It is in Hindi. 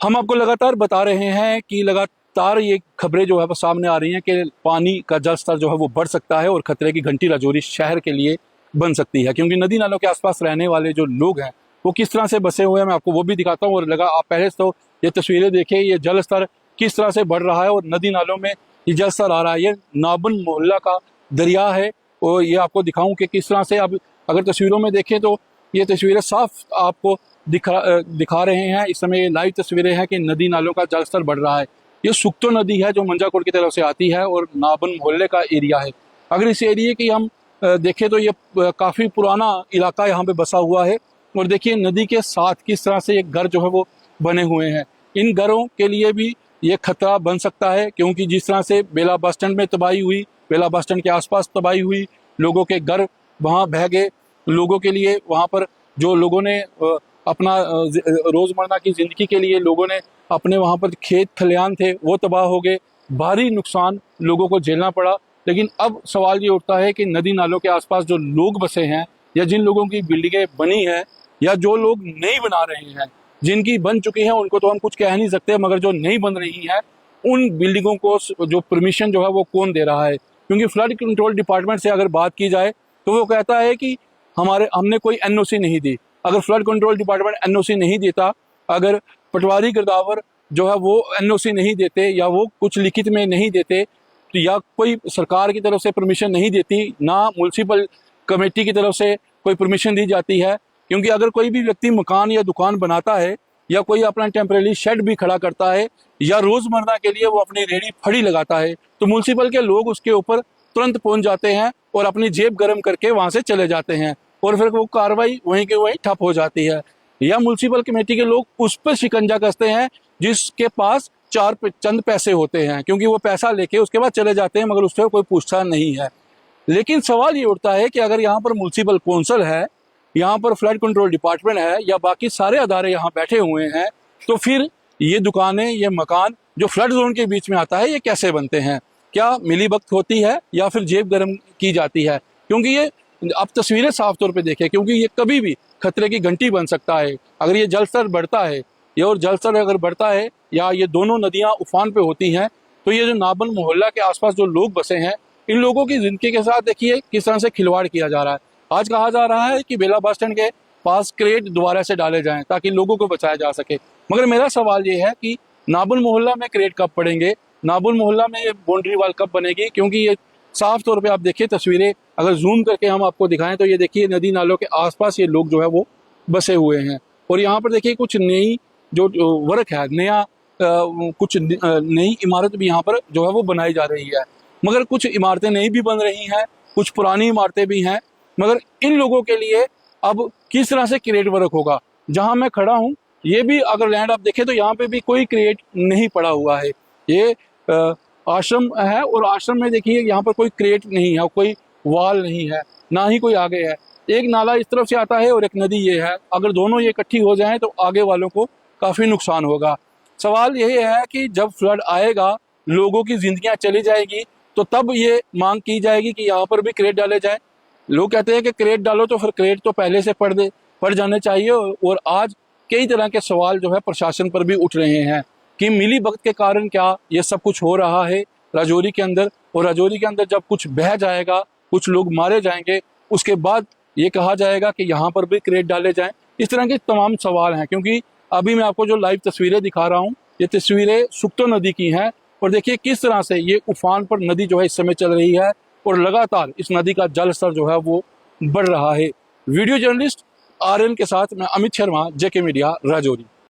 हम आपको लगातार बता रहे हैं कि लगातार ये खबरें जो है वो सामने आ रही हैं कि पानी का जल स्तर जो है वो बढ़ सकता है और खतरे की घंटी राजौरी शहर के लिए बन सकती है, क्योंकि नदी नालों के आसपास रहने वाले जो लोग हैं वो किस तरह से बसे हुए हैं मैं आपको वो भी दिखाता हूँ। और लगा आप पहले तो ये तस्वीरें देखें, ये जल स्तर किस तरह से बढ़ रहा है और नदी नालों में ये जल स्तर आ रहा है। ये नाबन मोहल्ला का दरिया है और ये आपको दिखाऊं कि किस तरह से अब अगर तस्वीरों में देखें तो ये तस्वीरें साफ आपको दिखा रहे हैं। इस समय ये लाइव तस्वीरें हैं कि नदी नालों का जलस्तर बढ़ रहा है। ये सुक्तो नदी है जो मंजाकोट की तरफ से आती है और नाबन मोहल्ले का एरिया है। अगर इस एरिया की हम देखें तो ये काफ़ी पुराना इलाका यहाँ पे बसा हुआ है। और देखिए नदी के साथ किस तरह से ये घर जो है वो बने हुए हैं। इन घरों के लिए भी ये खतरा बन सकता है, क्योंकि जिस तरह से बेला बस स्टैंड में तबाही हुई, बेला बस स्टैंड के आसपास तबाही हुई, लोगों के घर वहाँ बह गए, लोगों के लिए वहाँ पर जो लोगों ने अपना रोज़मर्रा की ज़िंदगी के लिए लोगों ने अपने वहाँ पर खेत खलिहान थे वो तबाह हो गए, भारी नुकसान लोगों को झेलना पड़ा। लेकिन अब सवाल ये उठता है कि नदी नालों के आसपास जो लोग बसे हैं या जिन लोगों की बिल्डिंगें बनी हैं या जो लोग नहीं बना रहे हैं, जिनकी बन चुकी हैं उनको तो हम कुछ कह नहीं सकते, मगर जो नहीं बन रही हैं उन बिल्डिंगों को जो परमिशन जो है वो कौन दे रहा है। क्योंकि फ्लड कंट्रोल डिपार्टमेंट से अगर बात की जाए तो वो कहता है कि हमने कोई एनओसी नहीं दी। अगर फ्लड कंट्रोल डिपार्टमेंट एनओसी नहीं देता, अगर पटवारी गिरदावर जो है वो एनओसी नहीं देते या वो कुछ लिखित में नहीं देते तो या कोई सरकार की तरफ से परमिशन नहीं देती, ना म्युनिसिपल कमेटी की तरफ से कोई परमिशन दी जाती है। क्योंकि अगर कोई भी व्यक्ति मकान या दुकान बनाता है या कोई अपना टेम्परेरी शेड भी खड़ा करता है या रोजमर्रा के लिए वो अपनी रेहड़ी फड़ी लगाता है तो म्युनिसिपल के लोग उसके ऊपर तुरंत पहुंच जाते हैं और अपनी जेब गर्म करके वहां से चले जाते हैं और फिर वो कार्रवाई वहीं के वहीं ठप हो जाती है। या म्युनिसिपल कमेटी के लोग उस पर शिकंजा कसते हैं जिसके पास चंद पैसे होते हैं, क्योंकि वो पैसा लेके उसके बाद चले जाते हैं, मगर उससे कोई पूछताछ नहीं है। लेकिन सवाल ये उठता है कि अगर यहाँ पर म्युनिसिपल कौंसिल है, यहाँ पर फ्लड कंट्रोल डिपार्टमेंट है या बाकी सारे अदारे यहाँ बैठे हुए हैं, तो फिर ये दुकानें, ये मकान जो फ्लड जोन के बीच में आता है, ये कैसे बनते हैं? क्या मिलीभगत होती है या फिर जेब गर्म की जाती है? क्योंकि ये आप तस्वीरें साफ तौर पे देखें, क्योंकि ये कभी भी खतरे की घंटी बन सकता है अगर ये जल स्तर बढ़ता है। ये और जल स्तर अगर बढ़ता है या ये दोनों नदियां उफान पे होती हैं तो ये जो नाबन मोहल्ला के आसपास जो लोग बसे हैं, इन लोगों की जिंदगी के साथ देखिए किस तरह से खिलवाड़ किया जा रहा है। आज कहा जा रहा है कि बेला बस स्टैंड के पास क्रेट दोबारा से डाले जाएं ताकि लोगों को बचाया जा सके। मगर मेरा सवाल ये है कि नाबन मोहल्ला में क्रेट कब पड़ेंगे, नाबन मोहल्ला में ये बाउंड्री वाल कब बनेगी? क्योंकि ये साफ तौर पे आप देखिए तस्वीरें, अगर जूम करके हम आपको दिखाएं तो ये देखिए नदी नालों के आसपास ये लोग जो है वो बसे हुए हैं। और यहाँ पर देखिए कुछ नई जो वर्क है, नया कुछ नई इमारत भी यहाँ पर जो है वो बनाई जा रही है। मगर कुछ इमारतें नई भी बन रही हैं, कुछ पुरानी इमारतें भी हैं। मगर इन लोगों के लिए अब किस तरह से क्रिएट वर्क होगा? जहाँ मैं खड़ा हूँ ये भी अगर लैंड आप देखें तो यहाँ पे भी कोई क्रिएट नहीं पड़ा हुआ है। ये आश्रम है और आश्रम में देखिए यहाँ पर कोई क्रिएट नहीं है, कोई वाल नहीं है, ना ही कोई आगे है। एक नाला इस तरफ से आता है और एक नदी ये है। अगर दोनों ये इकट्ठी हो जाएं तो आगे वालों को काफ़ी नुकसान होगा। सवाल यही है कि जब फ्लड आएगा, लोगों की जिंदगियां चली जाएगी, तो तब ये मांग की जाएगी कि यहाँ पर भी क्रेट डाले जाएं। लोग कहते हैं कि क्रेट डालो, तो फिर क्रेट तो पहले से पड़ जाने चाहिए। और आज कई तरह के सवाल जो है प्रशासन पर भी उठ रहे हैं कि मिली भगत के कारण क्या ये सब कुछ हो रहा है राजौरी के अंदर। और राजौरी के अंदर जब कुछ बह जाएगा, कुछ लोग मारे जाएंगे, उसके बाद ये कहा जाएगा कि यहाँ पर भी क्रेट डाले जाएं। इस तरह के तमाम सवाल हैं। क्योंकि अभी मैं आपको जो लाइव तस्वीरें दिखा रहा हूँ, ये तस्वीरें सुक्तो नदी की हैं और देखिए किस तरह से ये उफान पर नदी जो है इस समय चल रही है और लगातार इस नदी का जल स्तर जो है वो बढ़ रहा है। वीडियो जर्नलिस्ट आर्यन के साथ मैं अमित शर्मा, जेके मीडिया, राजौरी।